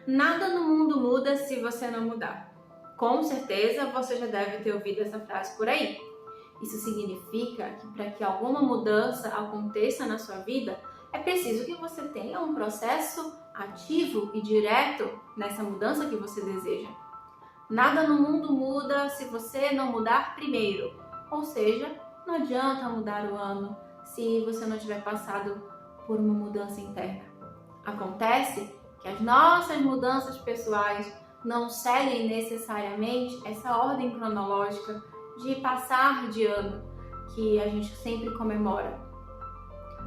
Nada no mundo muda se você não mudar. Com certeza você já deve ter ouvido essa frase por aí. Isso significa que para que alguma mudança aconteça na sua vida, é preciso que você tenha um processo ativo e direto nessa mudança que você deseja. Nada no mundo muda se você não mudar primeiro. Ou seja, não adianta mudar o ano se você não tiver passado por uma mudança interna. Acontece que as nossas mudanças pessoais não seguem necessariamente essa ordem cronológica de passar de ano que a gente sempre comemora.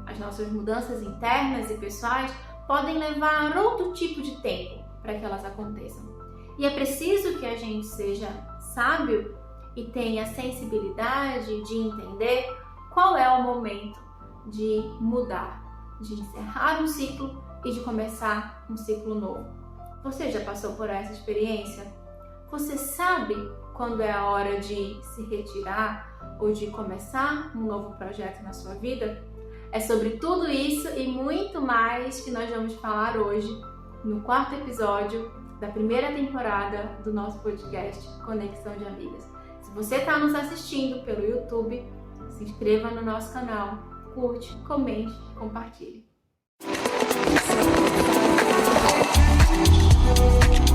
As nossas mudanças internas e pessoais podem levar outro tipo de tempo para que elas aconteçam. E é preciso que a gente seja sábio e tenha sensibilidade de entender qual é o momento de mudar, de encerrar um ciclo e de começar um ciclo novo. Você já passou por essa experiência? Você sabe quando é a hora de se retirar ou de começar um novo projeto na sua vida? É sobre tudo isso e muito mais que nós vamos falar hoje no 4º episódio da primeira temporada do nosso podcast Conexão de Amigas. Se você está nos assistindo pelo YouTube, se inscreva no nosso canal, curte, comente e compartilhe.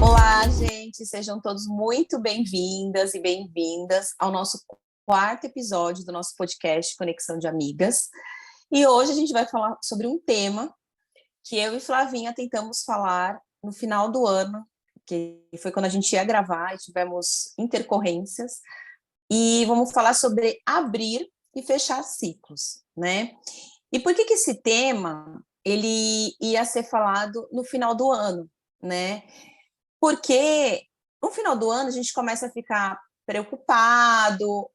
Olá, gente! Sejam todos muito bem-vindas e bem-vindas ao nosso 4º episódio do nosso podcast Conexão de Amigas. E hoje a gente vai falar sobre um tema que eu e Flavinha tentamos falar no final do ano, que foi quando a gente ia gravar e tivemos intercorrências. E vamos falar sobre abrir e fechar ciclos, né? E por que esse tema ele ia ser falado no final do ano, né? Porque no final do ano a gente começa a ficar preocupado,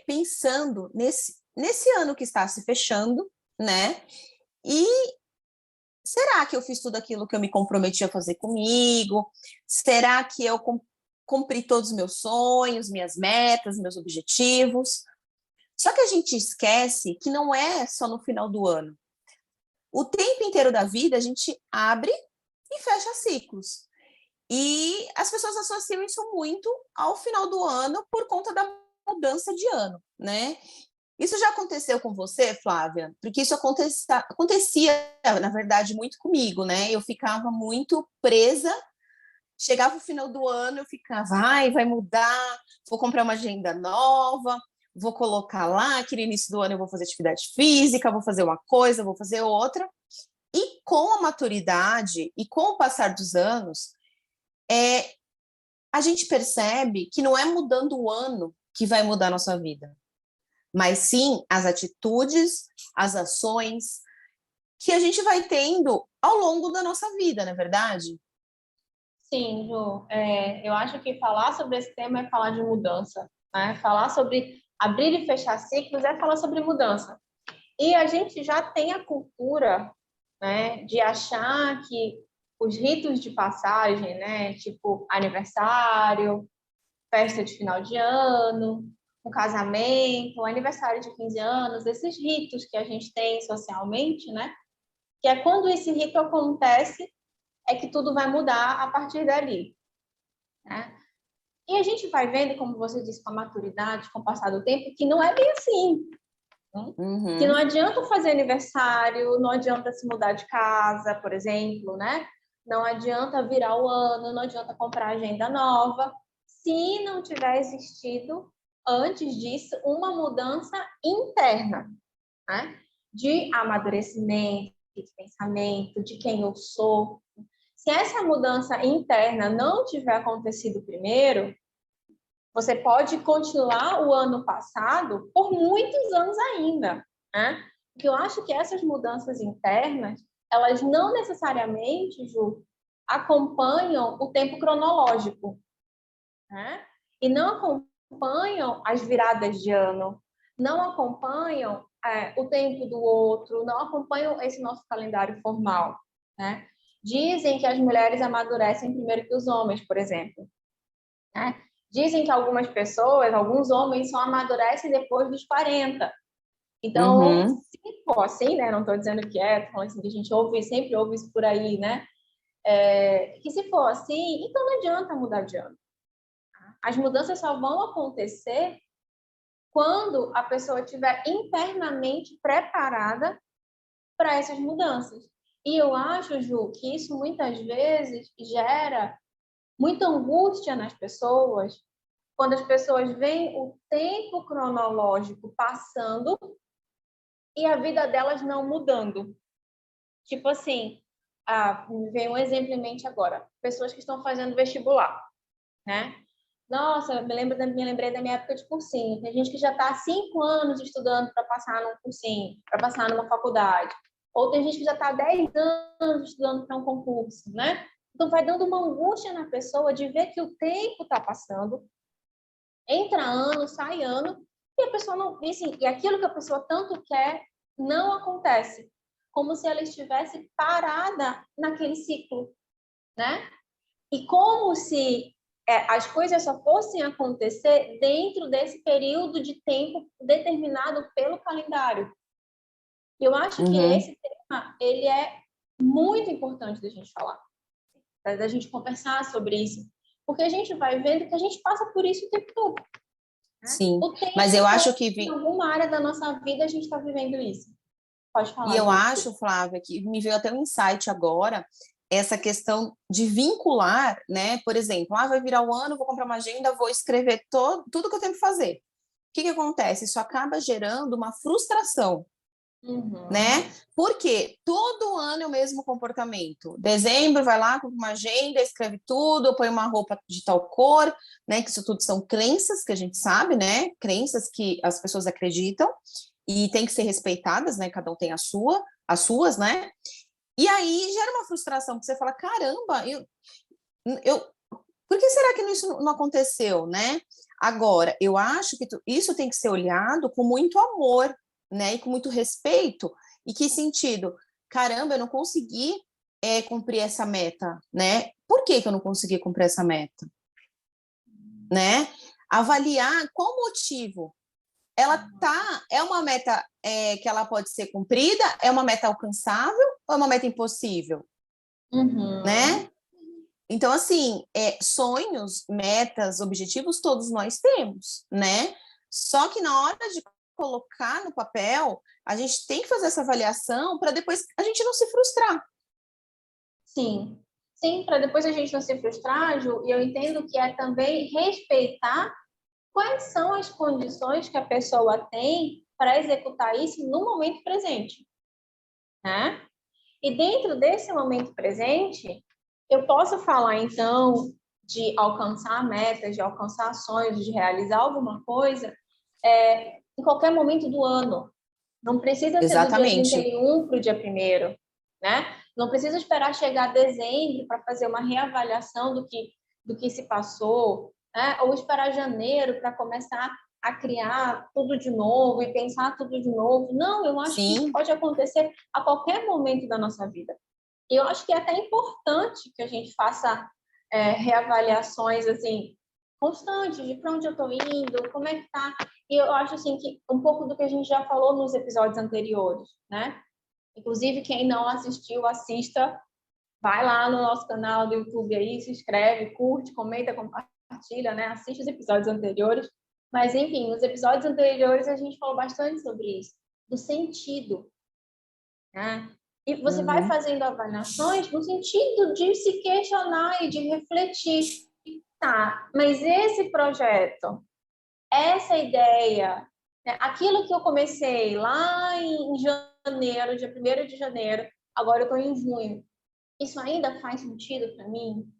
pensando nesse ano que está se fechando, né? E será que eu fiz tudo aquilo que eu me comprometi a fazer comigo? Será que eu cumpri todos os meus sonhos, minhas metas, meus objetivos? Só que a gente esquece que não é só no final do ano. O tempo inteiro da vida a gente abre e fecha ciclos. E as pessoas associam isso muito ao final do ano por conta da mudança de ano, né? Isso já aconteceu com você, Flávia? Porque isso acontecia, na verdade, muito comigo, né? Eu ficava muito presa, chegava o final do ano, eu ficava, vai mudar, vou comprar uma agenda nova, vou colocar lá que no início do ano eu vou fazer atividade física, vou fazer uma coisa, vou fazer outra. E com a maturidade e com o passar dos anos, a gente percebe que não é mudando o ano que vai mudar a nossa vida, mas sim as atitudes, as ações que a gente vai tendo ao longo da nossa vida, não é verdade? Sim, Ju. Eu acho que falar sobre esse tema é falar de mudança, né? Falar sobre abrir e fechar ciclos é falar sobre mudança. E a gente já tem a cultura, né, de achar que os ritos de passagem, né, tipo aniversário, festa de final de ano, um casamento, um aniversário de 15 anos, esses ritos que a gente tem socialmente, né, que é quando esse rito acontece, é que tudo vai mudar a partir dali, né? E a gente vai vendo, como você disse, com a maturidade, com o passar do tempo, que não é bem assim. Né? Uhum. Que não adianta fazer aniversário, não adianta se mudar de casa, por exemplo, né? Não adianta virar o ano, não adianta comprar agenda nova, se não tiver existido, antes disso, uma mudança interna, né? De amadurecimento, de pensamento, de quem eu sou. Se essa mudança interna não tiver acontecido primeiro, você pode continuar o ano passado por muitos anos ainda, né? Porque eu acho que essas mudanças internas, elas não necessariamente, Ju, acompanham o tempo cronológico, né? E não acompanham as viradas de ano, não acompanham o tempo do outro, não acompanham esse nosso calendário formal, né? Dizem que as mulheres amadurecem primeiro que os homens, por exemplo, né? Dizem que algumas pessoas, alguns homens só amadurecem depois dos 40. Então, se for assim, né? Não estou dizendo que tô falando assim, que a gente sempre ouve isso por aí, né? Que se for assim, então não adianta mudar de ano. As mudanças só vão acontecer quando a pessoa estiver internamente preparada para essas mudanças. E eu acho, Ju, que isso muitas vezes gera muita angústia nas pessoas, quando as pessoas veem o tempo cronológico passando e a vida delas não mudando. Tipo assim, me veio um exemplo em mente agora. Pessoas que estão fazendo vestibular, né? Nossa, me lembrei da minha época de cursinho. Tem gente que já está há 5 anos estudando para passar num cursinho, para passar numa faculdade. Ou tem gente que já está há 10 anos estudando para um concurso, né? Então, vai dando uma angústia na pessoa de ver que o tempo está passando, entra ano, sai ano, e a pessoa não... E, assim, e aquilo que a pessoa tanto quer não acontece. Como se ela estivesse parada naquele ciclo, né? E como se as coisas só fossem acontecer dentro desse período de tempo determinado pelo calendário. Eu acho que esse tema, ele é muito importante da gente falar, da gente conversar sobre isso, porque a gente vai vendo que a gente passa por isso o tempo todo. Né? Sim, O tempo mas eu acho que... em alguma área da nossa vida a gente está vivendo isso. Pode falar. E eu Ju. acho, Flávia, que me veio até um insight agora, essa questão de vincular, né? Por exemplo, vai virar o ano, vou comprar uma agenda, vou escrever tudo que eu tenho que fazer. O que acontece? Isso acaba gerando uma frustração, né? Porque todo ano é o mesmo comportamento. Dezembro, vai lá, compra uma agenda, escreve tudo, põe uma roupa de tal cor, né? Que isso tudo são crenças que a gente sabe, né? Crenças que as pessoas acreditam e tem que ser respeitadas, né? Cada um tem as suas, né? E aí gera uma frustração, porque você fala, caramba, por que será que isso não aconteceu, né? Agora, eu acho que isso tem que ser olhado com muito amor, né? E com muito respeito. E que sentido? Caramba, eu não consegui cumprir essa meta, né? Por que eu não consegui cumprir essa meta? Né? Avaliar qual o motivo. É uma meta que ela pode ser cumprida? É uma meta alcançável ou é uma meta impossível? Né? Então, assim, sonhos, metas, objetivos, todos nós temos, né? Só que na hora de colocar no papel, a gente tem que fazer essa avaliação para depois a gente não se frustrar. Sim, sim, para depois a gente não se frustrar, Ju, e eu entendo que é também respeitar quais são as condições que a pessoa tem para executar isso no momento presente, né? E dentro desse momento presente, eu posso falar, então, de alcançar metas, de alcançar sonhos, de realizar alguma coisa em qualquer momento do ano. Não precisa ser do dia 31 para o dia 1º, né? Não precisa esperar chegar dezembro para fazer uma reavaliação do que se passou, né? Ou esperar janeiro para começar a criar tudo de novo e pensar tudo de novo. Não, eu acho que isso pode acontecer a qualquer momento da nossa vida. E eu acho que é até importante que a gente faça reavaliações assim constantes de para onde eu estou indo, como é que tá. E eu acho assim que um pouco do que a gente já falou nos episódios anteriores, né? Inclusive, quem não assistiu, assista. Vai lá no nosso canal do YouTube aí, se inscreve, curte, comenta, compartilha, né? Assiste os episódios anteriores. Mas, enfim, nos episódios anteriores a gente falou bastante sobre isso, do sentido, né? E você vai fazendo avaliações no sentido de se questionar e de refletir. Tá, mas esse projeto, essa ideia, né? Aquilo que eu comecei lá em janeiro, dia 1º de janeiro, agora eu estou em junho. Isso ainda faz sentido para mim?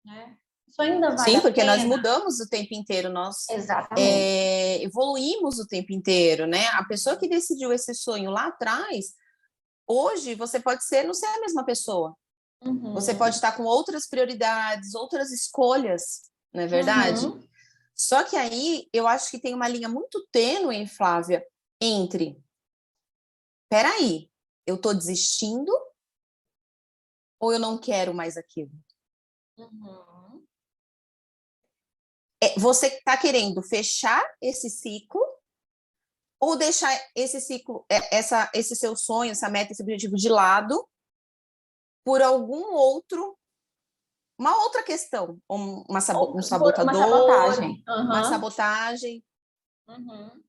Né? Isso ainda vale a pena? Sim, porque nós mudamos o tempo inteiro, nós evoluímos o tempo inteiro, né? A pessoa que decidiu esse sonho lá atrás, hoje você pode não ser a mesma pessoa. Você pode estar com outras prioridades, outras escolhas, não é verdade? Só que aí eu acho que tem uma linha muito tênue, Flávia, entre peraí, eu estou desistindo ou eu não quero mais aquilo? Você está querendo fechar esse ciclo ou deixar esse ciclo, esse seu sonho, essa meta, esse objetivo de lado por uma outra questão, um sabotador, uma sabotagem. uma sabotagem. Uhum.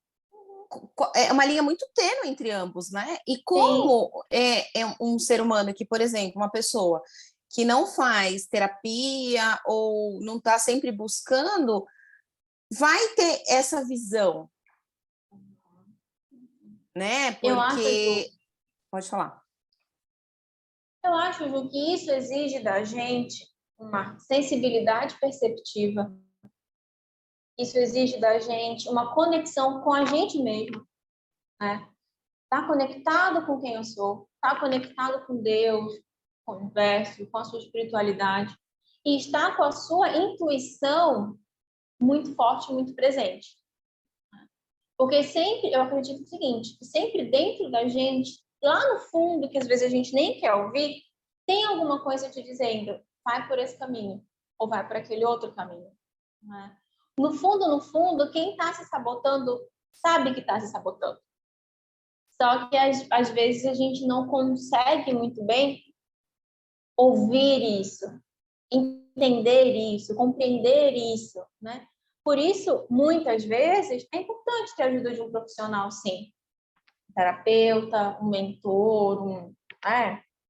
É uma linha muito tênue entre ambos, né? E como é um ser humano que, por exemplo, uma pessoa que não faz terapia ou não está sempre buscando, vai ter essa visão, né? Eu acho, Porque... Ju, Pode falar. eu acho, Ju, que isso exige da gente uma sensibilidade perceptiva. Isso exige da gente uma conexão com a gente mesmo, né? Tá conectado com quem eu sou, tá conectado com Deus, com o universo, com a sua espiritualidade, e está com a sua intuição muito forte, muito presente. Porque sempre, eu acredito o seguinte, que sempre dentro da gente, lá no fundo, que às vezes a gente nem quer ouvir, tem alguma coisa te dizendo, vai por esse caminho, ou vai por aquele outro caminho, né? No fundo, quem está se sabotando sabe que está se sabotando. Só que às vezes a gente não consegue muito bem ouvir isso, entender isso, compreender isso, né? Por isso, muitas vezes, é importante ter a ajuda de um profissional, sim. Um terapeuta, um mentor,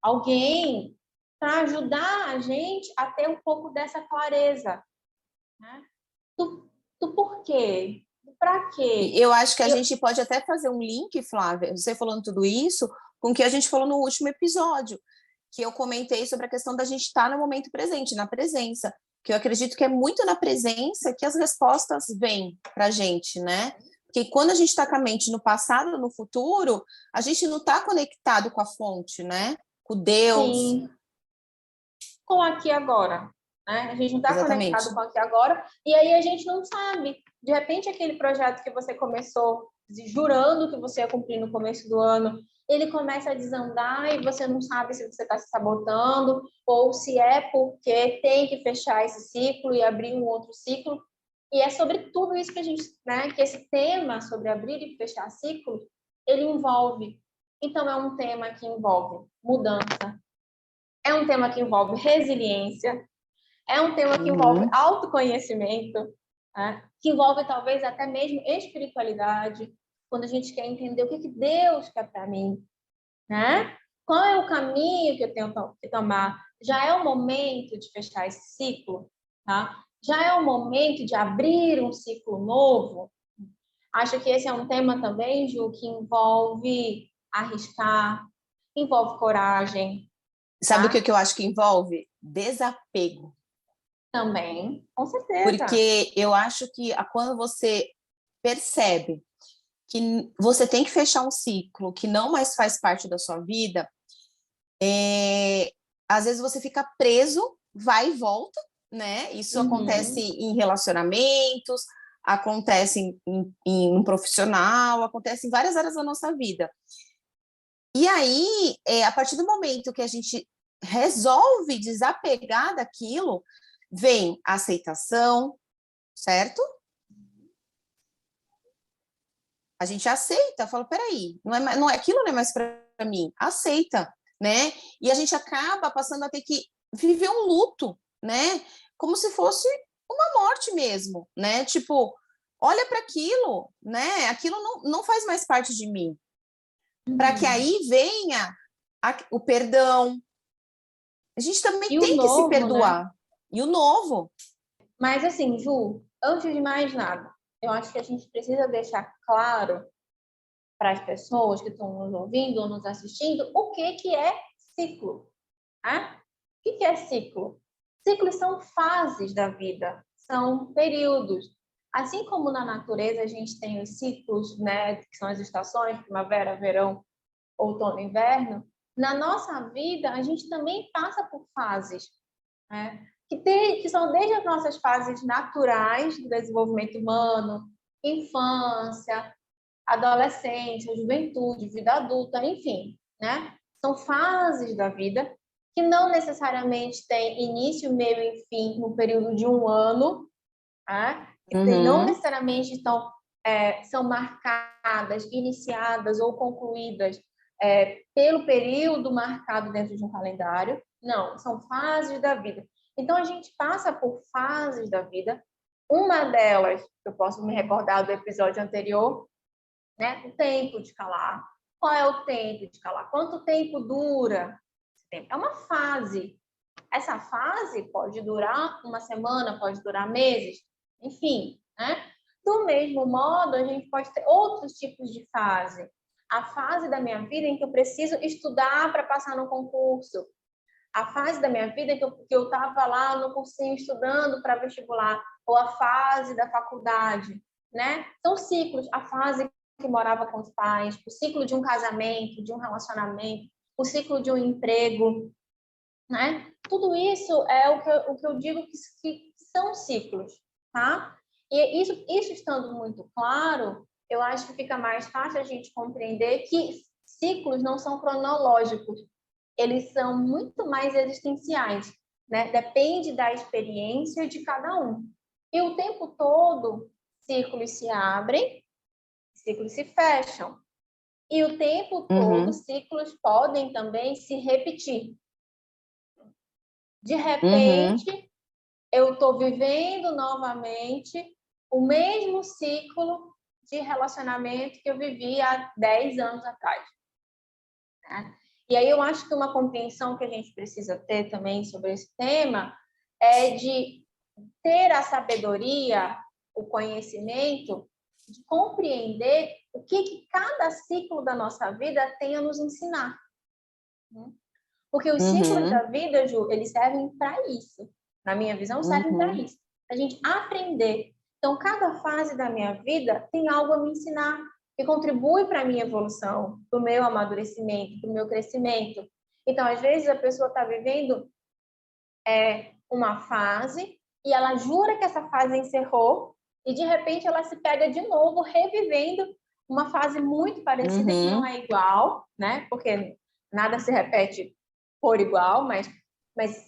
alguém para ajudar a gente a ter um pouco dessa clareza, né? Do porquê, do para quê. Eu acho que a gente pode até fazer um link, Flávia, você falando tudo isso, com o que a gente falou no último episódio, que eu comentei sobre a questão da gente estar no momento presente, na presença, que eu acredito que é muito na presença que as respostas vêm para a gente, né? Porque quando a gente está com a mente no passado, no futuro, a gente não está conectado com a fonte, né? Com Deus. Sim. Com aqui agora, né? A gente não está conectado com aqui agora, e aí a gente não sabe. De repente, aquele projeto que você começou jurando que você ia cumprir no começo do ano, ele começa a desandar e você não sabe se você está se sabotando ou se é porque tem que fechar esse ciclo e abrir um outro ciclo. E é sobre tudo isso que a gente, né? Que esse tema sobre abrir e fechar ciclo, ele envolve. Então, é um tema que envolve mudança, é um tema que envolve resiliência, é um tema que envolve autoconhecimento, né? Que envolve talvez até mesmo espiritualidade, quando a gente quer entender o que Deus quer para mim, né? Qual é o caminho que eu tenho que tomar? Já é o momento de fechar esse ciclo, tá? Já é o momento de abrir um ciclo novo. Acho que esse é um tema também, Ju, que envolve arriscar, envolve coragem. Sabe o que eu acho que envolve? Desapego. Também, com certeza. Porque eu acho que quando você percebe que você tem que fechar um ciclo que não mais faz parte da sua vida, às vezes você fica preso, vai e volta, né? Isso acontece em relacionamentos, acontece em um profissional, acontece em várias áreas da nossa vida. E aí, a partir do momento que a gente resolve desapegar daquilo, vem a aceitação, certo? A gente aceita, fala, peraí, aquilo não é mais para mim, aceita, né? E a gente acaba passando a ter que viver um luto, né? Como se fosse uma morte mesmo, né? Tipo, olha para aquilo, né? Aquilo não faz mais parte de mim. Para que aí venha o perdão. A gente também tem que se perdoar. Né? E o novo. Mas assim, Ju, antes de mais nada, eu acho que a gente precisa deixar claro para as pessoas que estão nos ouvindo ou nos assistindo o que é ciclo. Né? O que é ciclo? Ciclos são fases da vida, são períodos. Assim como na natureza a gente tem os ciclos, né, que são as estações, primavera, verão, outono, inverno, na nossa vida a gente também passa por fases, né? Que são desde as nossas fases naturais do desenvolvimento humano, infância, adolescência, juventude, vida adulta, enfim, né? São fases da vida que não necessariamente têm início, meio e fim no período de um ano, né? Não necessariamente são marcadas, iniciadas ou concluídas pelo período marcado dentro de um calendário, Não, são fases da vida. Então, a gente passa por fases da vida. Uma delas, eu posso me recordar do episódio anterior, né? O tempo de calar. Qual é o tempo de calar? Quanto tempo dura esse tempo? É uma fase. Essa fase pode durar uma semana, pode durar meses, enfim, né? Do mesmo modo, a gente pode ter outros tipos de fase. A fase da minha vida em que eu preciso estudar para passar no concurso. A fase da minha vida que eu estava lá no cursinho estudando para vestibular. Ou a fase da faculdade, né? São ciclos. A fase que morava com os pais, o ciclo de um casamento, de um relacionamento, o ciclo de um emprego, né? Tudo isso é o que eu digo que são ciclos, tá? E isso estando muito claro, eu acho que fica mais fácil a gente compreender que ciclos não são cronológicos, eles são muito mais existenciais, né? Depende da experiência de cada um. E o tempo todo, ciclos se abrem, ciclos se fecham. E o tempo todo, ciclos podem também se repetir. De repente, eu estou vivendo novamente o mesmo ciclo de relacionamento que eu vivi há 10 anos atrás, né? E aí eu acho que uma compreensão que a gente precisa ter também sobre esse tema é de ter a sabedoria, o conhecimento, de compreender o que cada ciclo da nossa vida tem a nos ensinar. Porque os ciclos da vida, Ju, eles servem para isso. Na minha visão, servem para isso. A gente aprender. Então, cada fase da minha vida tem algo a me ensinar que contribui para a minha evolução, para o meu amadurecimento, para o meu crescimento. Então, às vezes, a pessoa está vivendo uma fase e ela jura que essa fase encerrou e, de repente, ela se pega de novo revivendo uma fase muito parecida que não é igual, né? Porque nada se repete por igual, mas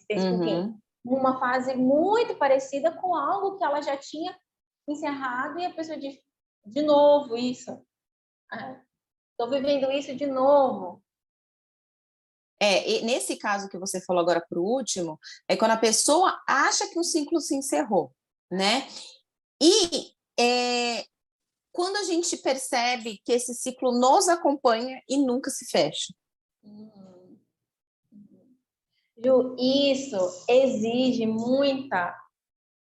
enfim, uma fase muito parecida com algo que ela já tinha encerrado e a pessoa diz, de novo isso. Estou vivendo isso de novo. E nesse caso que você falou agora para o último, é quando a pessoa acha que o ciclo se encerrou, né? E quando a gente percebe que esse ciclo nos acompanha e nunca se fecha. Ju, isso exige muita...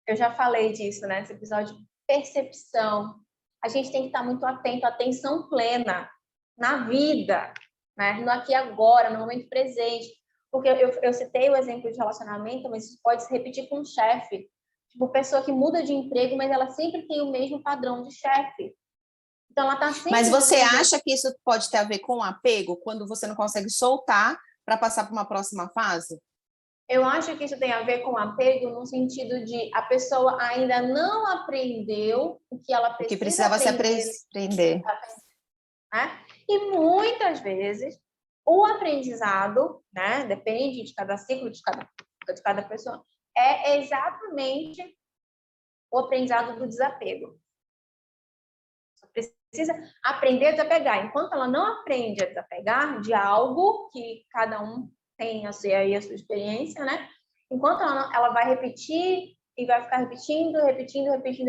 Eu já falei disso, né, nesse episódio, percepção. A gente tem que estar muito atento, atenção plena na vida, né? No aqui e agora, no momento presente. Porque eu citei o exemplo de relacionamento, mas isso pode se repetir com um chefe. Tipo, pessoa que muda de emprego, mas ela sempre tem o mesmo padrão de chefe. Então, ela está sempre... Mas você acha que isso pode ter a ver com apego, quando você não consegue soltar para passar para uma próxima fase? Eu acho que isso tem a ver com apego no sentido de a pessoa ainda não aprendeu o que ela precisa precisava aprender. se aprender. Né? E muitas vezes o aprendizado, né, depende de cada ciclo, de cada pessoa, é exatamente o aprendizado do desapego. Você precisa aprender a desapegar. Enquanto ela não aprende a desapegar de algo que cada um tem a sua experiência, né? Enquanto ela vai repetir e vai ficar repetindo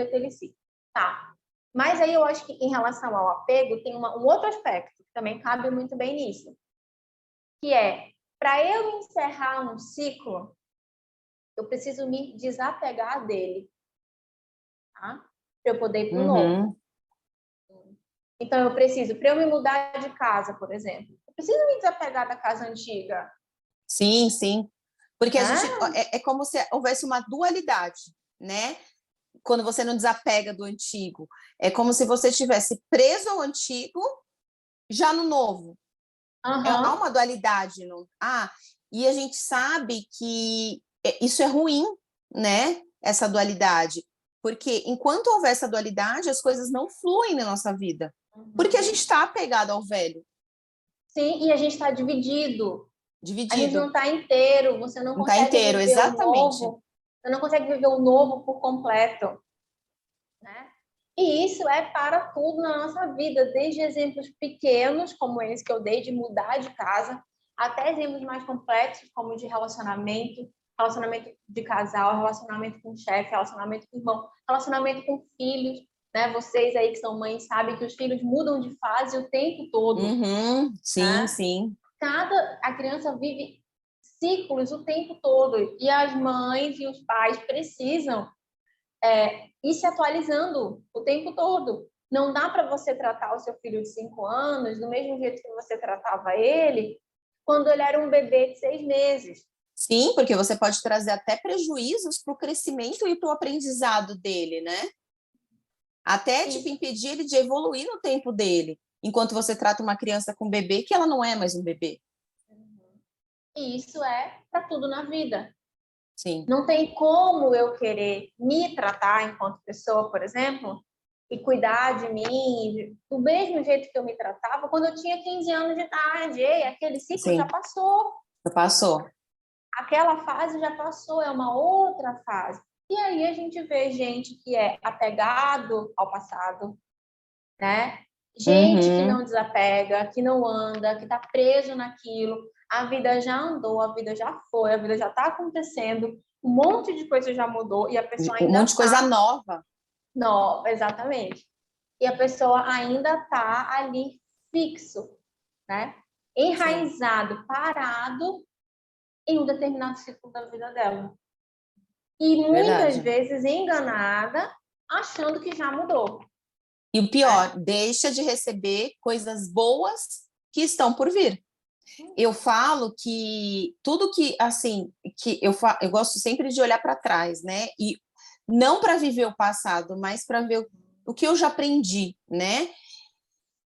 aquele ciclo. Tá. Mas aí eu acho que em relação ao apego tem um outro aspecto que também cabe muito bem nisso, que é, para eu encerrar um ciclo, eu preciso me desapegar dele, tá? Para eu poder ir para o novo. Então, eu preciso, para eu me mudar de casa, por exemplo, eu preciso me desapegar da casa antiga. Sim, sim. Porque a gente, é como se houvesse uma dualidade, né? Quando você não desapega do antigo. É como se você estivesse preso ao antigo, já no novo. Há uma dualidade. E a gente sabe que isso é ruim, né? Essa dualidade. Porque enquanto houver essa dualidade, as coisas não fluem na nossa vida. Porque a gente está apegado ao velho. Sim, e a gente está dividido. Dividido. A gente não está inteiro, você não consegue tá inteiro, viver exatamente. o novo. Você não consegue viver o novo por completo. Né? E isso é para tudo na nossa vida, desde exemplos pequenos, como esse que eu dei, de mudar de casa, até exemplos mais complexos, como de relacionamento, relacionamento de casal, relacionamento com o chefe, relacionamento com o irmão, relacionamento com filhos, né? Vocês aí que são mães sabem que os filhos mudam de fase o tempo todo, Sim, né? sim. A criança vive ciclos o tempo todo e as mães e os pais precisam ir se atualizando o tempo todo. Não dá para você tratar o seu filho de 5 anos do mesmo jeito que você tratava ele quando ele era um bebê de 6 meses. Sim, porque você pode trazer até prejuízos para o crescimento e para o aprendizado dele, né? Até, tipo, impedir ele de evoluir no tempo dele, enquanto você trata uma criança com bebê que ela não é mais um bebê. E isso é para tudo na vida. Sim. Não tem como eu querer me tratar enquanto pessoa, por exemplo, e cuidar de mim do mesmo jeito que eu me tratava quando eu tinha 15 anos de idade. Ei, aquele ciclo já Sim. passou. Já passou. Aquela fase já passou, é uma outra fase. E aí a gente vê gente que é apegado ao passado, né? Gente que não desapega, que não anda, que está preso naquilo. A vida já andou, a vida já foi, a vida já está acontecendo, um monte de coisa já mudou e a pessoa ainda Um monte de coisa nova. nova, exatamente. E a pessoa ainda está ali fixo, né? Enraizado, sim, parado em um determinado ciclo da vida dela. E muitas Verdade. vezes enganada, achando que já mudou. E o pior, deixa de receber coisas boas que estão por vir. Eu falo que tudo que, assim, que eu gosto sempre de olhar para trás, né? E não para viver o passado, mas para ver o que eu já aprendi, né?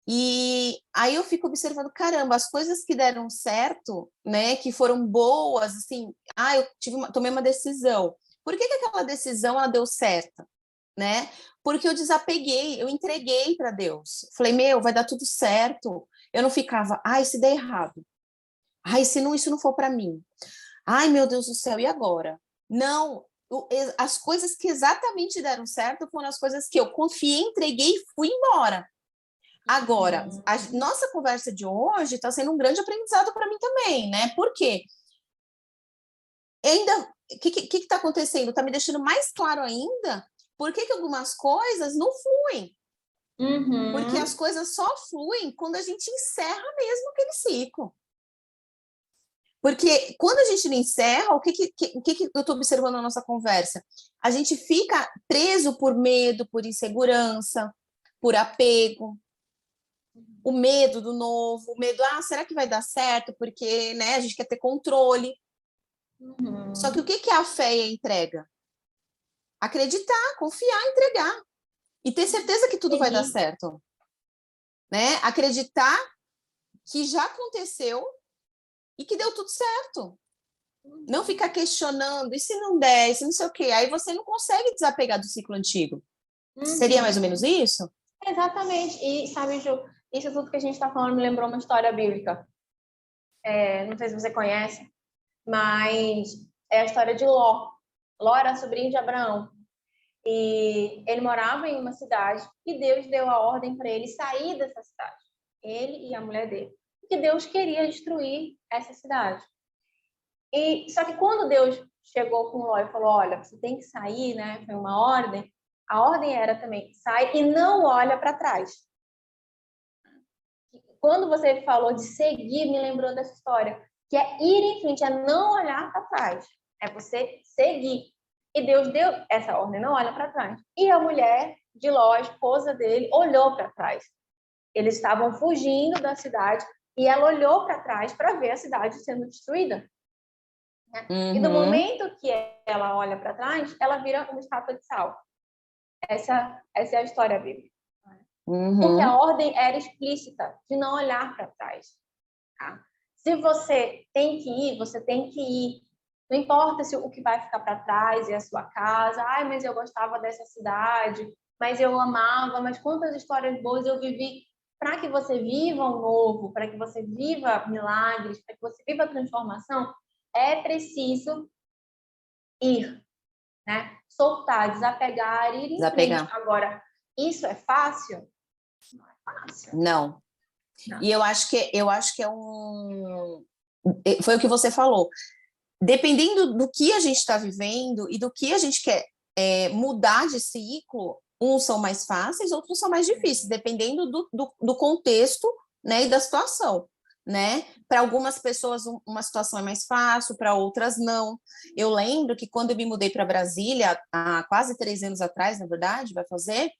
E aí eu fico observando, caramba, as coisas que deram certo, né, que foram boas, assim, eu tomei uma decisão. Por que aquela decisão ela deu certo, né? Porque eu desapeguei, eu entreguei para Deus. Falei, meu, vai dar tudo certo. Eu não ficava, se der errado. Se não, isso não for para mim. Ai, meu Deus do céu, e agora? Não, as coisas que exatamente deram certo foram as coisas que eu confiei, entreguei e fui embora. Agora, a nossa conversa de hoje está sendo um grande aprendizado para mim também, né? Por quê? Ainda, o que está acontecendo? Está me deixando mais claro ainda por que algumas coisas não fluem. Porque as coisas só fluem quando a gente encerra mesmo aquele ciclo. Porque quando a gente não encerra, o que eu estou observando na nossa conversa? A gente fica preso por medo, por insegurança, por apego. O medo do novo, o medo, será que vai dar certo? Porque, né, a gente quer ter controle. Só que o que é a fé e a entrega? Acreditar, confiar, entregar. E ter certeza que tudo vai dar certo. Né? Acreditar que já aconteceu e que deu tudo certo. Não ficar questionando, e se não der, e se não sei o quê? Aí você não consegue desapegar do ciclo antigo. Seria mais ou menos isso? Exatamente. E, sabe, Ju, isso tudo que a gente está falando me lembrou uma história bíblica. Não sei se você conhece, mas é a história de Ló. Ló era sobrinho de Abraão. E ele morava em uma cidade e Deus deu a ordem para ele sair dessa cidade. Ele e a mulher dele. Porque Deus queria destruir essa cidade. E só que quando Deus chegou com Ló e falou, olha, você tem que sair, né? Foi uma ordem. A ordem era também, sai e não olha para trás. Quando você falou de seguir, me lembrou dessa história, que é ir em frente, é não olhar para trás. É você seguir. E Deus deu essa ordem, não olha para trás. E a mulher de Ló, a esposa dele, olhou para trás. Eles estavam fugindo da cidade e ela olhou para trás para ver a cidade sendo destruída. E no momento que ela olha para trás, ela vira uma estátua de sal. Essa é a história bíblica. Porque a ordem era explícita, de não olhar para trás. Tá? Se você tem que ir, você tem que ir. Não importa se o que vai ficar para trás é a sua casa. Mas eu gostava dessa cidade, mas eu amava, mas quantas histórias boas eu vivi. Para que você viva um novo, para que você viva milagres, para que você viva transformação, é preciso ir, né? Soltar, desapegar, ir em frente. Agora, isso é fácil? Não é fácil. Não. E eu acho que é foi o que você falou. Dependendo do que a gente está vivendo e do que a gente quer mudar de ciclo, uns são mais fáceis, outros são mais difíceis, dependendo do contexto, né, e da situação, né? Para algumas pessoas uma situação é mais fácil, para outras não. Eu lembro que quando eu me mudei para Brasília, há quase 3 anos atrás, na verdade, vai fazer,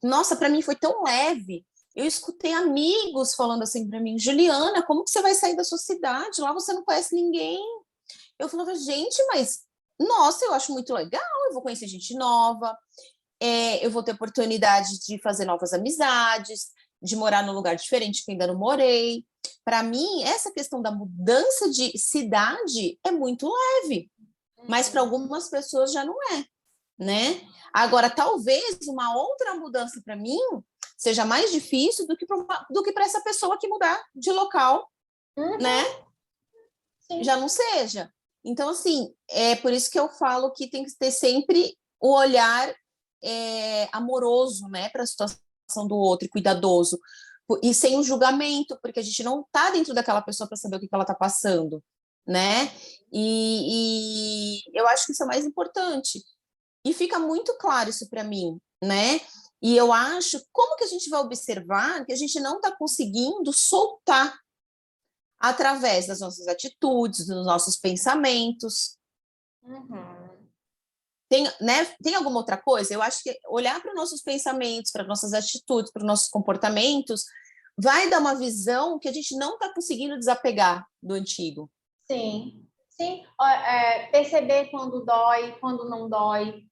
nossa, para mim foi tão leve. Eu escutei amigos falando assim para mim, Juliana, como que você vai sair da sua cidade? Lá você não conhece ninguém. Eu falava, gente, mas, nossa, eu acho muito legal, eu vou conhecer gente nova, eu vou ter oportunidade de fazer novas amizades, de morar num lugar diferente que ainda não morei. Para mim, essa questão da mudança de cidade é muito leve, mas para algumas pessoas já não é, né? Agora, talvez uma outra mudança para mim seja mais difícil do que para essa pessoa que mudar de local, né? Sim. Já não seja. Então, assim, é por isso que eu falo que tem que ter sempre o olhar amoroso, né, para a situação do outro, e cuidadoso, e sem o julgamento, porque a gente não está dentro daquela pessoa para saber o que ela está passando, né? E eu acho que isso é mais importante. E fica muito claro isso para mim, né? E eu acho, como que a gente vai observar que a gente não está conseguindo soltar através das nossas atitudes, dos nossos pensamentos. Tem alguma outra coisa? Eu acho que olhar para os nossos pensamentos, para nossas atitudes, para os nossos comportamentos, vai dar uma visão que a gente não está conseguindo desapegar do antigo. Sim, sim. Perceber quando dói, quando não dói,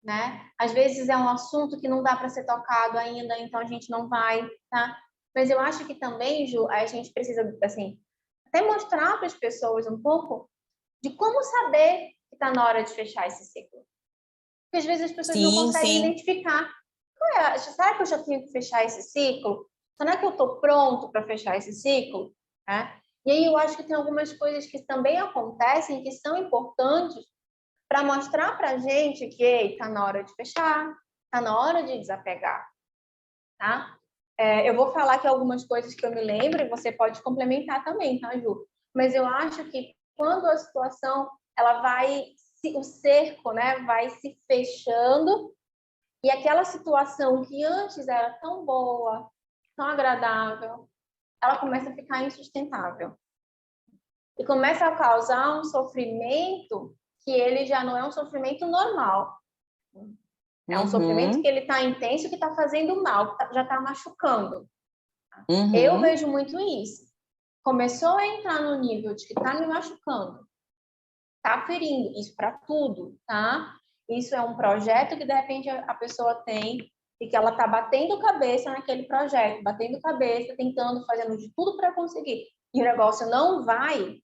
né? Às vezes é um assunto que não dá para ser tocado ainda, então a gente não vai, tá? Mas eu acho que também, Ju, a gente precisa, assim, até mostrar para as pessoas um pouco de como saber que está na hora de fechar esse ciclo. Porque às vezes as pessoas não conseguem identificar. Será que eu já tenho que fechar esse ciclo? Será que eu estou pronto para fechar esse ciclo? E aí eu acho que tem algumas coisas que também acontecem que são importantes para mostrar para a gente que está na hora de fechar, está na hora de desapegar. Tá? Eu vou falar aqui algumas coisas que eu me lembro e você pode complementar também, tá, Ju? Mas eu acho que quando a situação ela o cerco, né, vai se fechando e aquela situação que antes era tão boa, tão agradável, ela começa a ficar insustentável. E começa a causar um sofrimento que ele já não é um sofrimento normal. É um sofrimento que ele está intenso, que está fazendo mal, que já está machucando. Eu vejo muito isso. Começou a entrar no nível de que está me machucando, está ferindo, isso para tudo, tá? Isso é um projeto que, de repente, a pessoa tem e que ela está batendo cabeça naquele projeto, batendo cabeça, tentando, fazendo de tudo para conseguir. E o negócio não vai,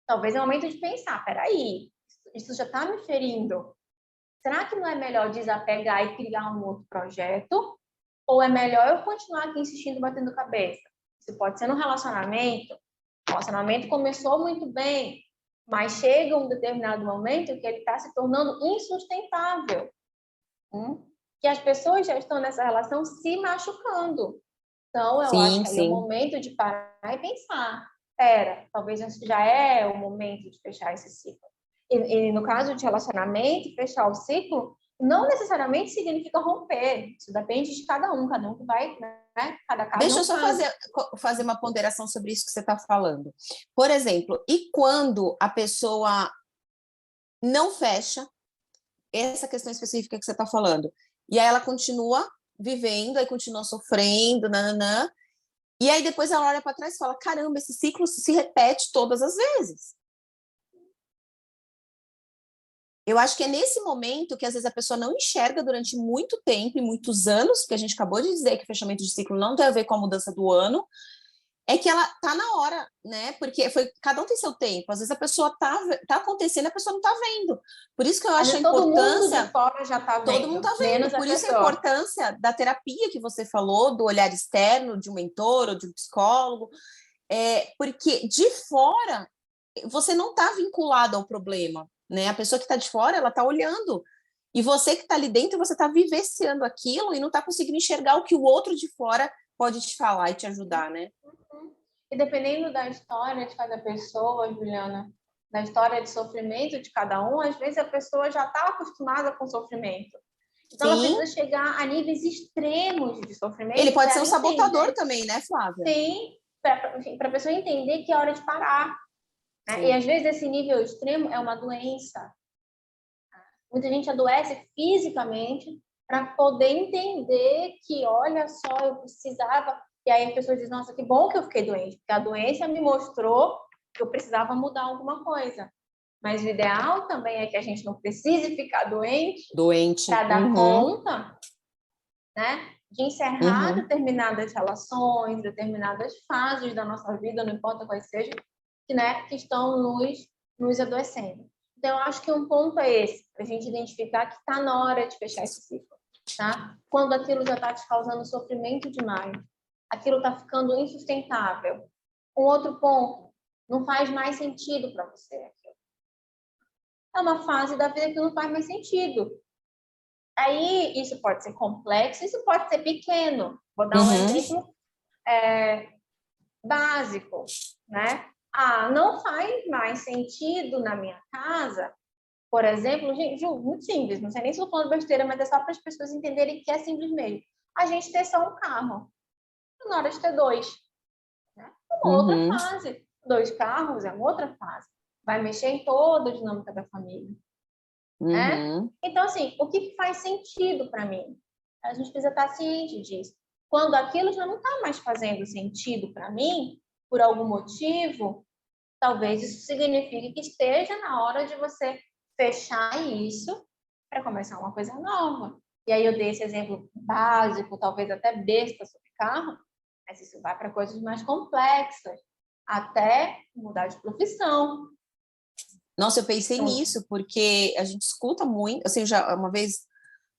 talvez é o momento de pensar, peraí, isso já está me ferindo. Será que não é melhor desapegar e criar um outro projeto? Ou é melhor eu continuar aqui insistindo, batendo cabeça? Isso pode ser no relacionamento. O relacionamento começou muito bem, mas chega um determinado momento que ele está se tornando insustentável. Que as pessoas já estão nessa relação se machucando. Então, eu acho que aí é o momento de parar e pensar. Talvez esse já é o momento de fechar esse ciclo. E no caso de relacionamento, fechar o ciclo não necessariamente significa romper. Isso depende de cada um que vai, né? Cada caso. Deixa eu só fazer uma ponderação sobre isso que você está falando. Por exemplo, e quando a pessoa não fecha essa questão específica que você está falando, e aí ela continua vivendo, aí continua sofrendo, nananã, e aí depois ela olha para trás e fala, caramba, esse ciclo se repete todas as vezes. Eu acho que é nesse momento que às vezes a pessoa não enxerga durante muito tempo e muitos anos, porque a gente acabou de dizer que fechamento de ciclo não tem a ver com a mudança do ano, é que ela tá na hora, né? Porque cada um tem seu tempo. Às vezes a pessoa tá acontecendo, a pessoa não tá vendo. Por isso que eu acho a importância. Todo mundo de fora já tá vendo. Todo mundo tá vendo. Por isso a importância da terapia que você falou, do olhar externo, de um mentor ou de um psicólogo, porque de fora você não tá vinculado ao problema. Né? A pessoa que está de fora, ela está olhando. E você que está ali dentro, você está vivenciando aquilo e não está conseguindo enxergar o que o outro de fora pode te falar e te ajudar, né? E dependendo da história de cada pessoa, Juliana, da história de sofrimento de cada um, às vezes a pessoa já está acostumada com sofrimento. Então, ela Sim. precisa chegar a níveis extremos de sofrimento. Ele pode ser um ela sabotador entender. também, né, Flávia? Sim, para a pessoa entender que é hora de parar. Né? E às vezes esse nível extremo é uma doença. Muita gente adoece fisicamente para poder entender que, olha só, eu precisava. E aí as pessoas dizem, nossa, que bom que eu fiquei doente, porque a doença me mostrou que eu precisava mudar alguma coisa. Mas o ideal também é que a gente não precise ficar doente para dar conta, né, de encerrar determinadas relações, determinadas fases da nossa vida, não importa quais sejam, que estão nos adoecendo. Então, eu acho que um ponto é esse, a gente identificar que está na hora de fechar esse ciclo, tá? Quando aquilo já está te causando sofrimento demais, aquilo está ficando insustentável. Um outro ponto, não faz mais sentido para você aquilo. É uma fase da vida que não faz mais sentido. Aí, isso pode ser complexo, isso pode ser pequeno. Vou dar um exemplo básico, né? Não faz mais sentido na minha casa, por exemplo, gente, muito simples, não sei nem se estou falando besteira, mas é só para as pessoas entenderem que é simples mesmo. A gente ter só um carro, na hora de ter dois, né? Uma outra fase. 2 carros é uma outra fase. Vai mexer em toda a dinâmica da família. Né? Então, assim, o que faz sentido para mim? A gente precisa estar ciente disso. Quando aquilo já não está mais fazendo sentido para mim, por algum motivo, talvez isso signifique que esteja na hora de você fechar isso para começar uma coisa nova. E aí eu dei esse exemplo básico, talvez até besta sobre carro, mas isso vai para coisas mais complexas, até mudar de profissão. Nossa, eu pensei nisso, porque a gente escuta muito, assim, já uma vez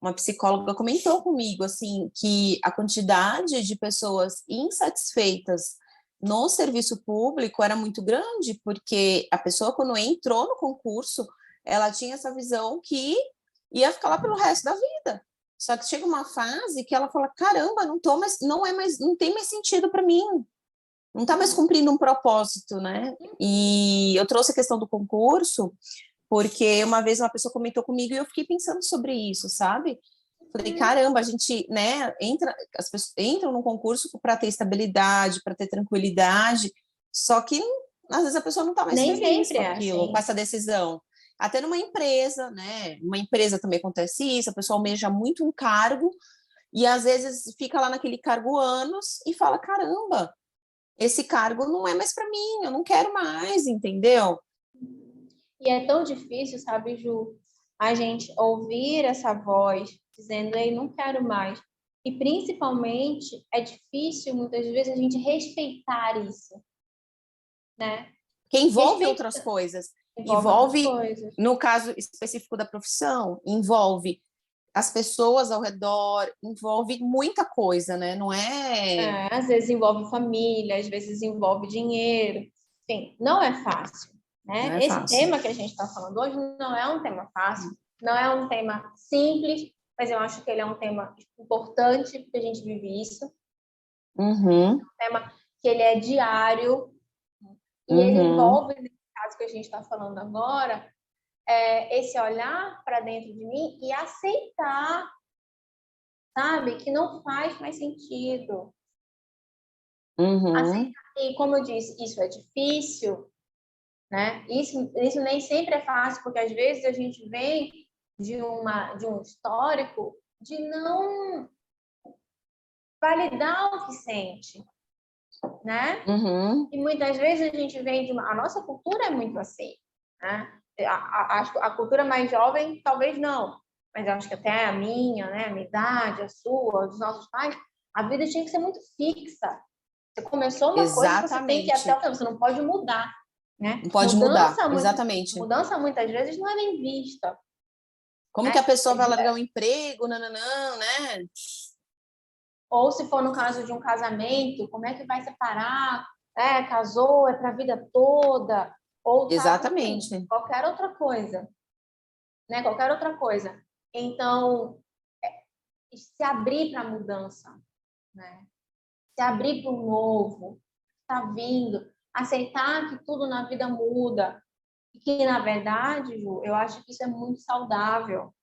uma psicóloga comentou comigo, assim, que a quantidade de pessoas insatisfeitas no serviço público era muito grande, porque a pessoa, quando entrou no concurso, ela tinha essa visão que ia ficar lá pelo resto da vida. Só que chega uma fase que ela fala, caramba, não tem mais sentido para mim. Não está mais cumprindo um propósito, né? E eu trouxe a questão do concurso, porque uma vez uma pessoa comentou comigo e eu fiquei pensando sobre isso, sabe? Falei, caramba, a gente, né, as pessoas entram num concurso para ter estabilidade, para ter tranquilidade, só que às vezes a pessoa não está mais Nem feliz sempre com aquilo, assim. com essa decisão. Até numa empresa, né? Uma empresa também acontece isso, a pessoa almeja muito um cargo e às vezes fica lá naquele cargo anos e fala, caramba, esse cargo não é mais para mim, eu não quero mais, entendeu? E é tão difícil, sabe, Ju, a gente ouvir essa voz dizendo, ei, não quero mais. E principalmente é difícil muitas vezes a gente respeitar isso, né? Que envolve outras coisas. Outras coisas. No caso específico da profissão, envolve as pessoas ao redor, envolve muita coisa, né? Não é... Às vezes envolve família, às vezes envolve dinheiro. Enfim, não é fácil, né? Não é Esse fácil. tema que a gente está falando hoje não é um tema fácil, não é um tema simples, mas eu acho que ele é um tema importante porque a gente vive isso. É um tema que ele é diário e ele envolve, nesse caso que a gente está falando agora, esse olhar para dentro de mim e aceitar, sabe, que não faz mais sentido. Aceitar. E como eu disse, isso é difícil, né? Isso nem sempre é fácil, porque às vezes a gente vem de um histórico de não validar o que sente, né? E muitas vezes a gente vem de a nossa cultura é muito assim, né? A cultura mais jovem talvez não, mas eu acho que até a minha, né, a minha idade, a sua, dos nossos pais, a vida tinha que ser muito fixa. Você começou uma coisa, você tem que ir até o final, você não pode mudar, né? Não pode mudar, exatamente. Mudança muitas vezes não é bem vista. Como que a pessoa vai largar um emprego, nananã, né? Ou se for no caso de um casamento, como é que vai separar? Casou, é para a vida toda. Ou exatamente. Enfim, qualquer outra coisa. Né? Qualquer outra coisa. Então, se abrir para a mudança, né? Se abrir para o novo. está vindo, aceitar que tudo na vida muda, e que, na verdade, Ju, eu acho que isso é muito saudável.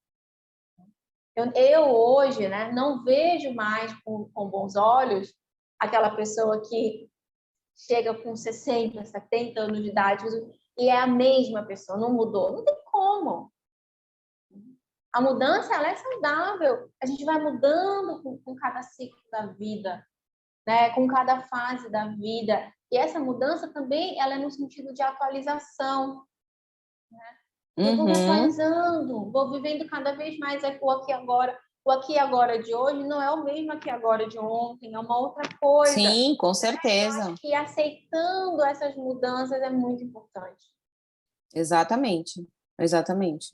Eu hoje, né, não vejo mais com bons olhos aquela pessoa que chega com 60, 70 anos de idade e é a mesma pessoa, não mudou. Não tem como. A mudança, ela é saudável. A gente vai mudando com cada ciclo da vida, né? Com cada fase da vida. E essa mudança também, ela é no sentido de atualização. Eu vou me Uhum. atualizando, vou vivendo cada vez mais o aqui e agora. O aqui e agora de hoje não é o mesmo aqui e agora de ontem, é uma outra coisa. Sim, com Eu acho certeza. que aceitando essas mudanças é muito importante. Exatamente. Exatamente.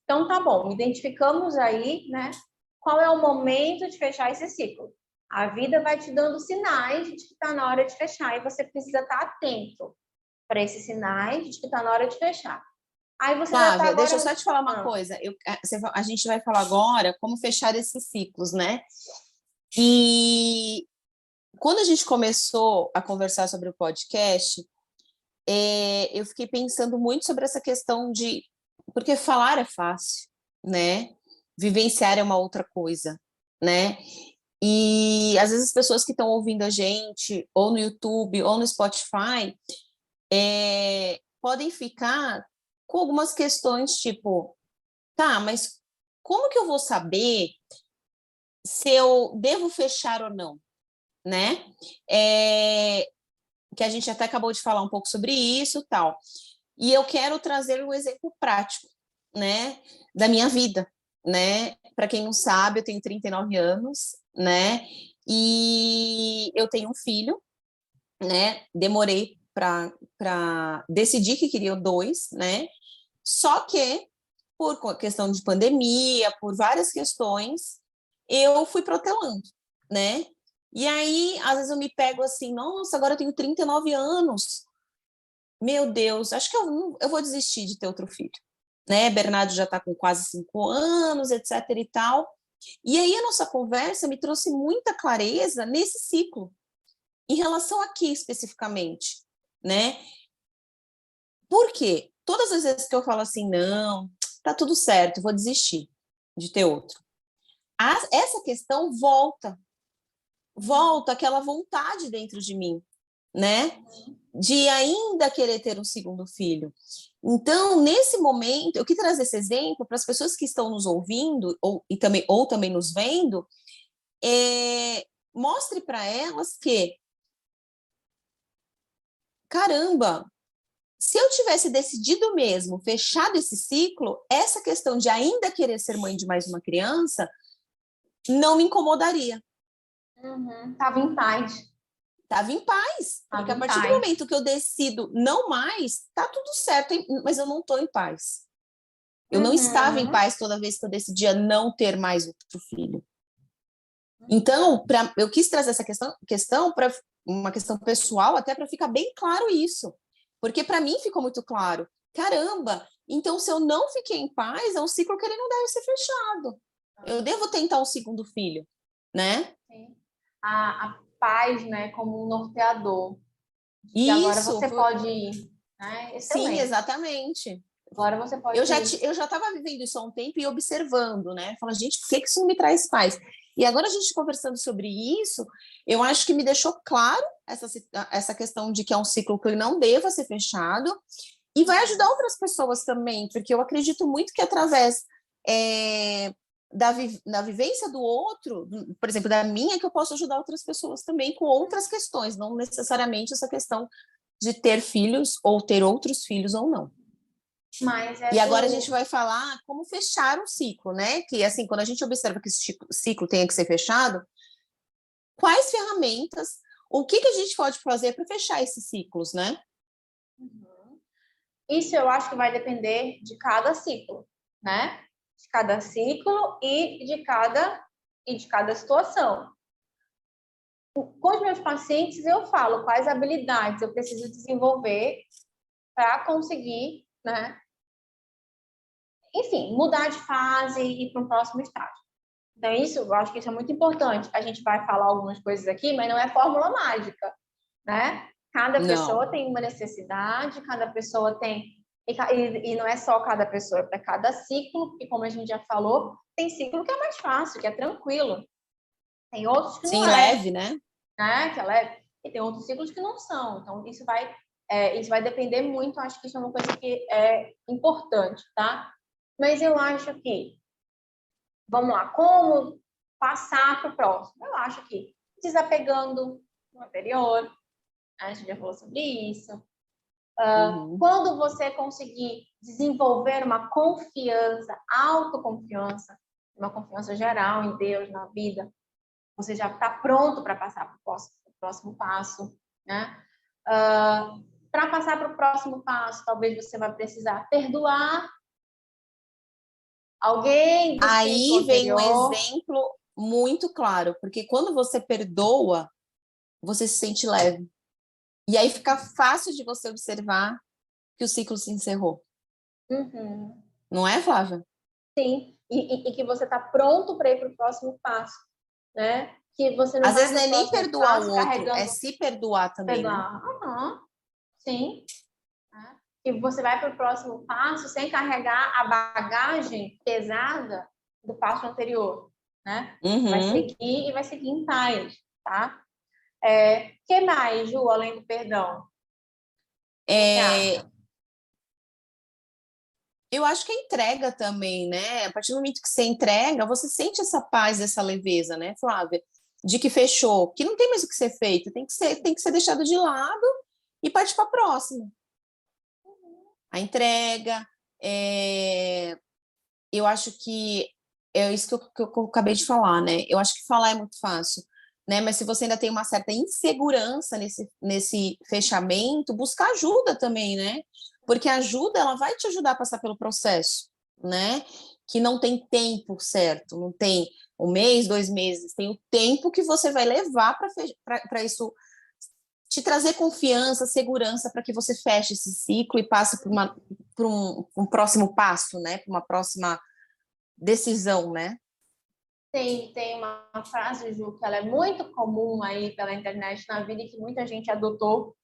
Então, tá bom, identificamos aí, né? Qual é o momento de fechar esse ciclo? A vida vai te dando sinais de que está na hora de fechar e você precisa estar atento para esses sinais de que está na hora de fechar. Aí você vai estar Flávia, deixa eu agora. só te falar uma coisa. A gente vai falar agora como fechar esses ciclos, né? E quando a gente começou a conversar sobre o podcast, eu fiquei pensando muito sobre essa questão de... Porque falar é fácil, né? Vivenciar é uma outra coisa, né? E às vezes as pessoas que estão ouvindo a gente, ou no YouTube, ou no Spotify, podem ficar com algumas questões tipo, tá, mas como que eu vou saber se eu devo fechar ou não, né? Que a gente até acabou de falar um pouco sobre isso, tal. E eu quero trazer um exemplo prático, né, da minha vida, né? Para quem não sabe, eu tenho 39 anos, né? E eu tenho um filho, né? Demorei para decidir que queria dois, né? Só que por questão de pandemia, por várias questões, eu fui protelando, né? E aí, às vezes eu me pego assim, nossa, agora eu tenho 39 anos. Meu Deus, acho que eu vou desistir de ter outro filho, né? Bernardo já está com quase 5 anos, etc e tal. E aí a nossa conversa me trouxe muita clareza nesse ciclo, em relação aqui especificamente, né? Por quê? Todas as vezes que eu falo assim, não, tá tudo certo, vou desistir de ter outro. Essa questão volta aquela vontade dentro de mim, né? De ainda querer ter um segundo filho. Então, nesse momento, eu quis trazer esse exemplo para as pessoas que estão nos ouvindo ou também nos vendo, mostre para elas que, caramba, se eu tivesse decidido mesmo, fechado esse ciclo, essa questão de ainda querer ser mãe de mais uma criança não me incomodaria. Tava em paz. Estava em paz, porque Tava a em partir do paz. momento que eu decido não mais, tá tudo certo, mas eu não estou em paz. Eu não estava em Uhum. paz toda vez que eu decidia não ter mais outro filho. Então, eu quis trazer essa questão para uma questão pessoal, até para ficar bem claro isso. Porque para mim ficou muito claro. Caramba, então se eu não fiquei em paz, é um ciclo que ele não deve ser fechado. Eu devo tentar um segundo filho, né? Sim. A paz, né, como um norteador. Que agora Isso, você pode ir. Né? sim, Excelente. exatamente. Agora você pode ir. Eu já estava vivendo isso há um tempo e observando, né? Falando, gente, por que isso não me traz paz? E agora a gente conversando sobre isso, eu acho que me deixou claro essa questão de que é um ciclo que não deva ser fechado e vai ajudar outras pessoas também, porque eu acredito muito que através da vivência do outro, por exemplo, da minha, que eu posso ajudar outras pessoas também com outras questões, não necessariamente essa questão de ter filhos ou ter outros filhos ou não. Mas E agora a gente vai falar como fechar um ciclo, né? Que, assim, quando a gente observa que esse ciclo tenha que ser fechado, quais ferramentas, o que a gente pode fazer para fechar esses ciclos, né? Isso eu acho que vai depender de cada ciclo, né? De cada ciclo e de cada situação. Com os meus pacientes, eu falo quais habilidades eu preciso desenvolver para conseguir, né? Enfim, mudar de fase e ir para um próximo estágio. Então, eu acho que isso é muito importante. A gente vai falar algumas coisas aqui, mas não é fórmula mágica. né? Cada pessoa Não. tem uma necessidade, cada pessoa tem... E não é só cada pessoa, é para cada ciclo, porque como a gente já falou, tem ciclo que é mais fácil, que é tranquilo. Tem outros que não Sim, é, leve, né? né? Que é leve. E tem outros ciclos que não são. Então, isso vai depender muito, acho que isso é uma coisa que é importante, tá? Mas eu acho que, vamos lá, como passar para o próximo? Eu acho que desapegando do anterior, a gente já falou sobre isso. Uhum. Quando você conseguir desenvolver uma confiança, autoconfiança, uma confiança geral em Deus, na vida, você já está pronto para passar para o próximo passo, né? Para passar para o próximo passo, talvez você vai precisar perdoar alguém do ciclo Aí vem um anterior. exemplo muito claro, porque quando você perdoa, você se sente leve. E aí fica fácil de você observar que o ciclo se encerrou. Uhum. Não é, Flávia? Sim, e que você está pronto para ir para o próximo passo, né? Que você não Às vai vezes para não o é nem próximo perdoar o passo outro, é carregando se perdoar também, né? perdoar. Uhum. Sim. Né? E você vai para o próximo passo sem carregar a bagagem pesada do passo anterior, né? Vai Uhum. seguir e vai seguir em paz, tá? Que mais, Ju, além do perdão? O que você É, acha? eu acho que a entrega também, né? A partir do momento que você entrega, você sente essa paz, essa leveza, né, Flávia? De que fechou, que não tem mais o que ser feito, tem que ser deixado de lado e partir para a próxima. A entrega, eu acho que é isso que eu acabei de falar, né? Eu acho que falar é muito fácil, né? Mas se você ainda tem uma certa insegurança nesse fechamento, buscar ajuda também, né? Porque a ajuda, ela vai te ajudar a passar pelo processo, né? Que não tem tempo certo, não tem um mês, 2 meses, tem o tempo que você vai levar para isso te trazer confiança, segurança para que você feche esse ciclo e passe por um próximo passo, né? Para uma próxima decisão, né? Tem uma frase, Ju, que ela é muito comum aí pela internet na vida e que muita gente adotou.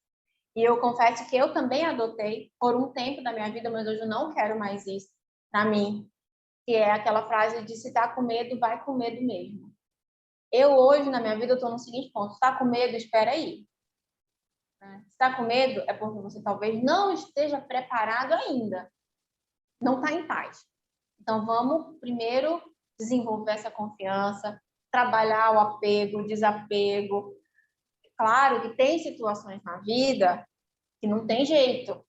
E eu confesso que eu também adotei por um tempo da minha vida, mas hoje eu não quero mais isso para mim. Que é aquela frase de se tá com medo, vai com medo mesmo. Eu hoje, na minha vida, eu estou no seguinte ponto: se tá com medo, espera aí. Né? Se tá com medo, é porque você talvez não esteja preparado ainda. Não está em paz. Então, vamos primeiro desenvolver essa confiança, trabalhar o apego, o desapego. Claro que tem situações na vida que não tem jeito,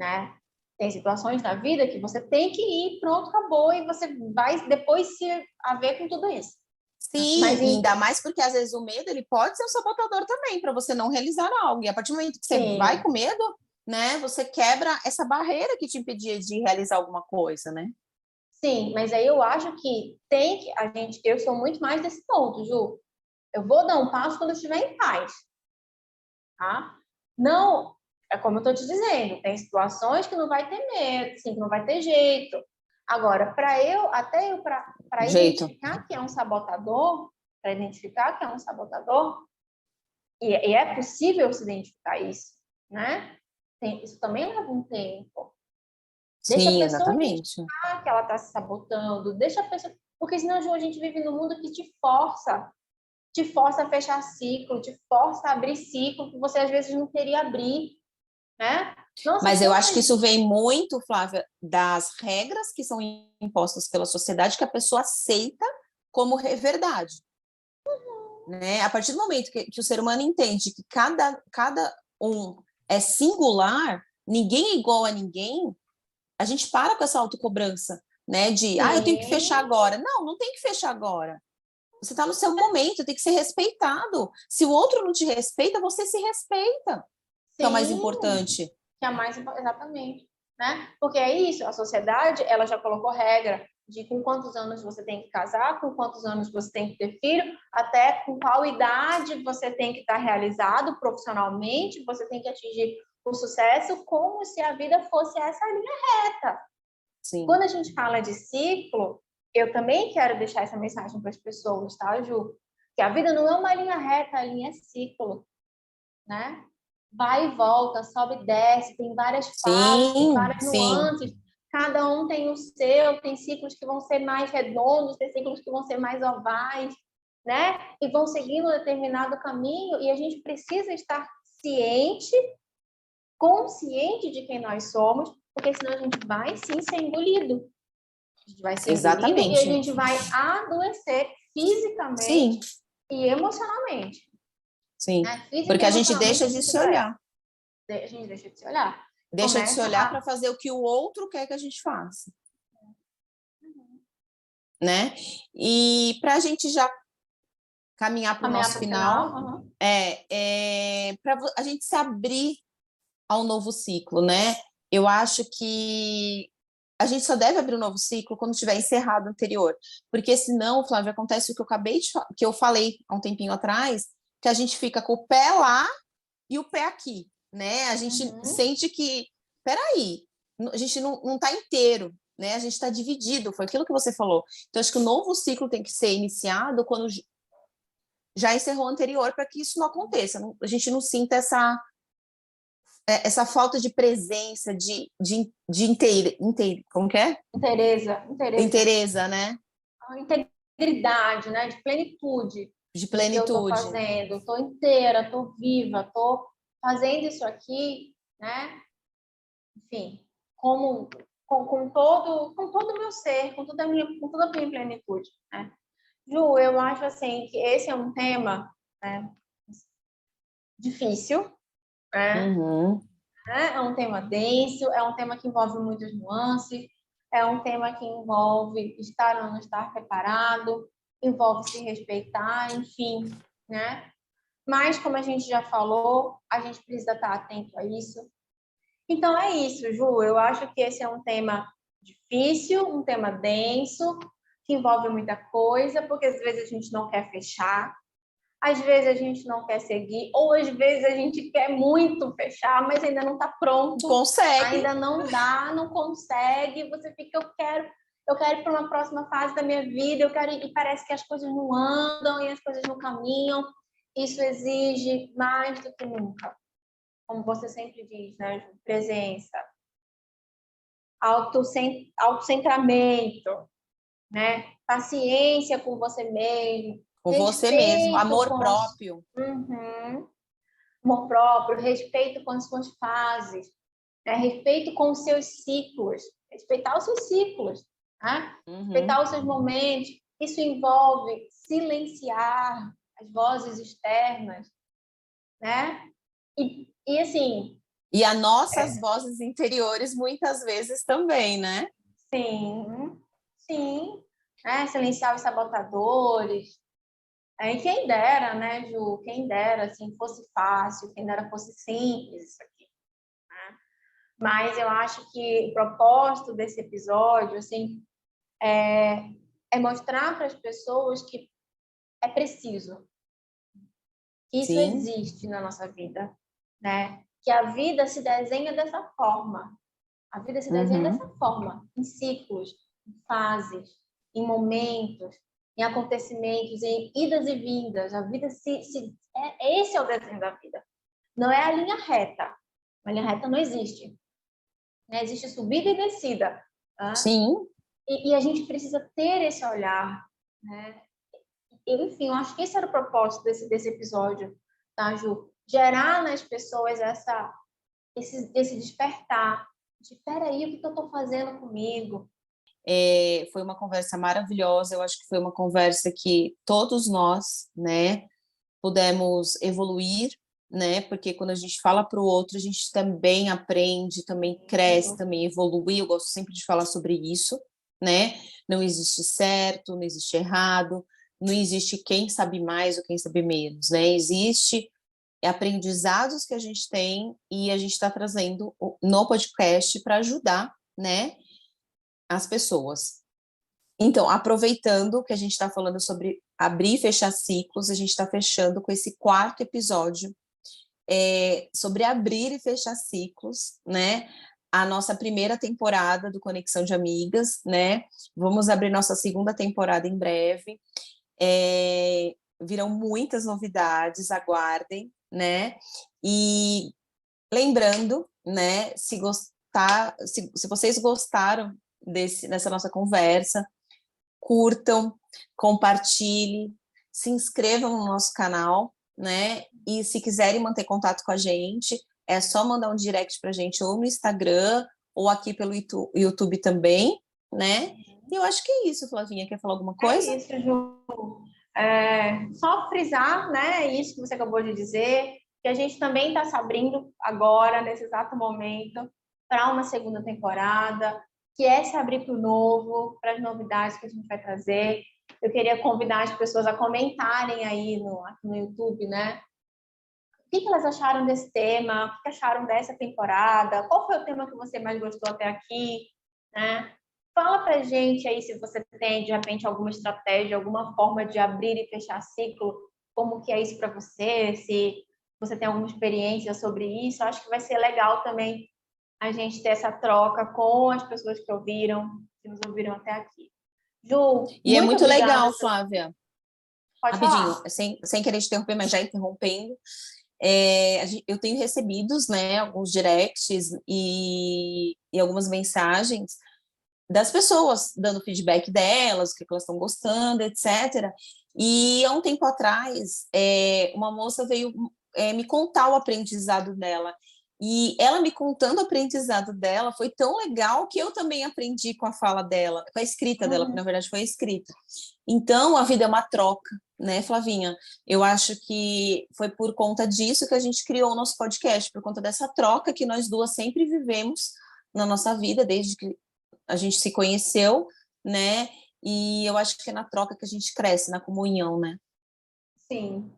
né? Tem situações na vida que você tem que ir, pronto, acabou, e você vai depois se haver com tudo isso. Sim, Mas, e ainda mais porque às vezes o medo ele pode ser um sabotador também para você não realizar algo. E a partir do momento que você vai sim, com medo, né, você quebra essa barreira que te impedia de realizar alguma coisa, né? sim, mas aí eu acho que tem que eu sou muito mais desse ponto, Ju. Eu vou dar um passo quando eu estiver em paz, tá? Não, é como eu estou te dizendo, tem situações que não vai ter medo, sim, que não vai ter jeito. Agora, para Jeito. identificar que é um sabotador, para identificar que é um sabotador, e é possível se identificar isso, né? Isso também leva um tempo. Deixa a Sim, pessoa exatamente. identificar que ela está se sabotando, deixa a pessoa. Porque senão, Ju, a gente vive num mundo que te força a fechar ciclo, te força a abrir ciclo que você às vezes não queria abrir, né? Nossa, Mas eu acho que quantas. isso vem muito, Flávia, das regras que são impostas pela sociedade que a pessoa aceita como verdade, né? A partir do momento que o ser humano entende que cada um é singular, ninguém é igual a ninguém, a gente para com essa autocobrança, né? Eu tenho que fechar Sim, agora. Não, não tem que fechar agora. Você está no seu momento, tem que ser respeitado. Se o outro não te respeita, você se respeita, que é o mais sim, importante. que é mais exatamente, né? Porque é isso, a sociedade, ela já colocou regra de com quantos anos você tem que casar, com quantos anos você tem que ter filho, até com qual idade você tem que estar realizado profissionalmente, você tem que atingir o sucesso, como se a vida fosse essa linha reta. Sim. Quando a gente fala de ciclo, eu também quero deixar essa mensagem para as pessoas, tá, Ju? Que a vida não é uma linha reta, a linha é ciclo. né? Vai e volta, sobe e desce, tem várias fases, tem várias sim. nuances. Cada um tem o seu, tem ciclos que vão ser mais redondos, tem ciclos que vão ser mais ovais, né? E vão seguindo um determinado caminho, e a gente precisa estar ciente, consciente de quem nós somos, porque senão a gente vai sim ser engolido. A gente vai ser engolido e a gente vai adoecer fisicamente Sim. e emocionalmente. Sim, Né? porque a gente deixa de se olhar. A gente deixa de se olhar. Deixa de se olhar para fazer o que o outro quer que a gente faça. Né? E para a gente já caminhar para o nosso final, para a gente se abrir ao novo ciclo, né? Eu acho que a gente só deve abrir um novo ciclo quando tiver encerrado o anterior, porque senão, Flávia, acontece o que que eu falei há um tempinho atrás, que a gente fica com o pé lá e o pé aqui, né? A gente sente que, peraí, a gente não está inteiro, né? A gente está dividido, foi aquilo que você falou. Então, acho que o novo ciclo tem que ser iniciado quando já encerrou o anterior, para que isso não aconteça, a gente não sinta essa falta de presença, de como que é? Inteireza, né? Integridade, né? De plenitude. De plenitude. Eu estou fazendo, estou inteira, estou viva, estou fazendo isso aqui, né? Enfim, com todo o meu ser, com toda a minha plenitude, né? Ju, eu acho assim que esse é um tema, né, difícil, né? É um tema denso, é um tema que envolve muitas nuances, é um tema que envolve estar ou não estar preparado, envolve se respeitar, enfim, né? Mas, como a gente já falou, a gente precisa estar atento a isso. Então, é isso, Ju. Eu acho que esse é um tema difícil, um tema denso, que envolve muita coisa, porque às vezes a gente não quer fechar, às vezes a gente não quer seguir, ou às vezes a gente quer muito fechar, mas ainda não está pronto. Consegue. Ainda não dá, não consegue. Você fica, eu quero ir para uma próxima fase da minha vida, e parece que as coisas não andam e as coisas não caminham. Isso exige mais do que nunca. Como você sempre diz, né, Ju? Presença, autocentramento, né? Paciência com você mesmo. Com você mesmo, amor próprio. Amor próprio, respeito com as suas fases, né? Respeito com os seus ciclos, respeitar os seus ciclos, né? Respeitar os seus momentos. Isso envolve silenciar as vozes externas, né? E assim... E as nossas vozes interiores, muitas vezes, também, né? Sim. Né? Silenciar os sabotadores. E quem dera, né, Ju? Quem dera, assim, fosse fácil, quem dera fosse simples isso aqui. Né? Mas eu acho que o propósito desse episódio, assim, é mostrar para as pessoas que é preciso. Que isso existe na nossa vida, né? Que a vida se desenha dessa forma. A vida se desenha dessa forma, em ciclos, em fases, em momentos, em acontecimentos, em idas e vindas. A vida esse é o desenho da vida. Não é a linha reta. A linha reta não existe. Né? Existe subida e descida. Tá? Sim. E a gente precisa ter esse olhar, né? Enfim, eu acho que esse era o propósito desse episódio, tá, Ju? Gerar nas pessoas esse despertar. Peraí, o que eu estou fazendo comigo? Foi uma conversa maravilhosa, eu acho que foi uma conversa que todos nós, né, pudemos evoluir, né, porque quando a gente fala para o outro, a gente também aprende, também cresce, também evolui, eu gosto sempre de falar sobre isso, né, não existe certo, não existe errado, não existe quem sabe mais ou quem sabe menos, né, existe aprendizados que a gente tem e a gente está trazendo no podcast para ajudar, né, as pessoas. Então, aproveitando que a gente está falando sobre abrir e fechar ciclos, a gente está fechando com esse 4º episódio sobre abrir e fechar ciclos, né? A nossa primeira temporada do Conexão de Amigas, né? Vamos abrir nossa 2ª temporada em breve. Virão muitas novidades, aguardem, né? E lembrando, né, se vocês gostaram dessa nossa conversa, curtam, compartilhem, se inscrevam no nosso canal, né? E se quiserem manter contato com a gente, é só mandar um direct pra gente ou no Instagram ou aqui pelo YouTube também, né? E eu acho que é isso, Flavinha. Quer falar alguma coisa? É isso, Ju. Só frisar, né, isso que você acabou de dizer, que a gente também está se abrindo agora, nesse exato momento, para uma segunda temporada, que é se abrir para o novo, para as novidades que a gente vai trazer. Eu queria convidar as pessoas a comentarem aí no YouTube, né? O que elas acharam desse tema? O que acharam dessa temporada? Qual foi o tema que você mais gostou até aqui, né? Fala pra gente aí se você tem, de repente, alguma estratégia, alguma forma de abrir e fechar ciclo, como que é isso para você, se você tem alguma experiência sobre isso. Eu acho que vai ser legal também a gente ter essa troca com as pessoas que nos ouviram até aqui. Ju, E é muito muito obrigada. legal, Flávia. Pode Rapidinho, falar. sem querer te interromper, mas já interrompendo. Eu tenho recebidos, né, alguns directs e algumas mensagens das pessoas dando feedback delas, o que elas estão gostando, etc. E há um tempo atrás, uma moça veio me contar o aprendizado dela. E ela me contando o aprendizado dela foi tão legal que eu também aprendi com a fala dela, com a escrita dela, porque na verdade foi a escrita. Então, a vida é uma troca, né, Flavinha? Eu acho que foi por conta disso que a gente criou o nosso podcast, por conta dessa troca que nós duas sempre vivemos na nossa vida, desde que a gente se conheceu, né? E eu acho que é na troca que a gente cresce, na comunhão, né? Sim.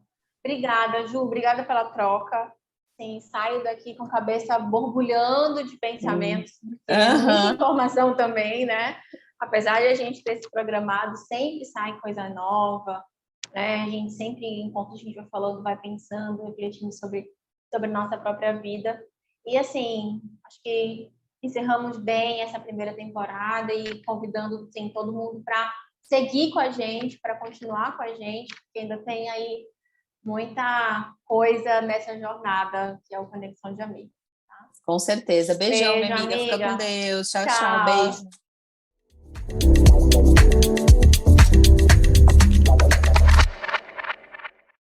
Obrigada, Ju. Obrigada pela troca. Sim, saio daqui com a cabeça borbulhando de pensamentos, porque é muita Aham. informação também, né? Apesar de a gente ter se programado, sempre sai coisa nova, né? A gente sempre, enquanto a gente vai falando, vai pensando, refletindo sobre nossa própria vida. E assim, acho que encerramos bem essa primeira temporada e convidando, sim, todo mundo para seguir com a gente, para continuar com a gente, porque ainda tem aí muita coisa nessa jornada que é o Conexão de Amigos. Com certeza. Beijão, minha Beijo, amiga. Fica com amiga. Deus. Tchau, tchau. Tchau. Beijo.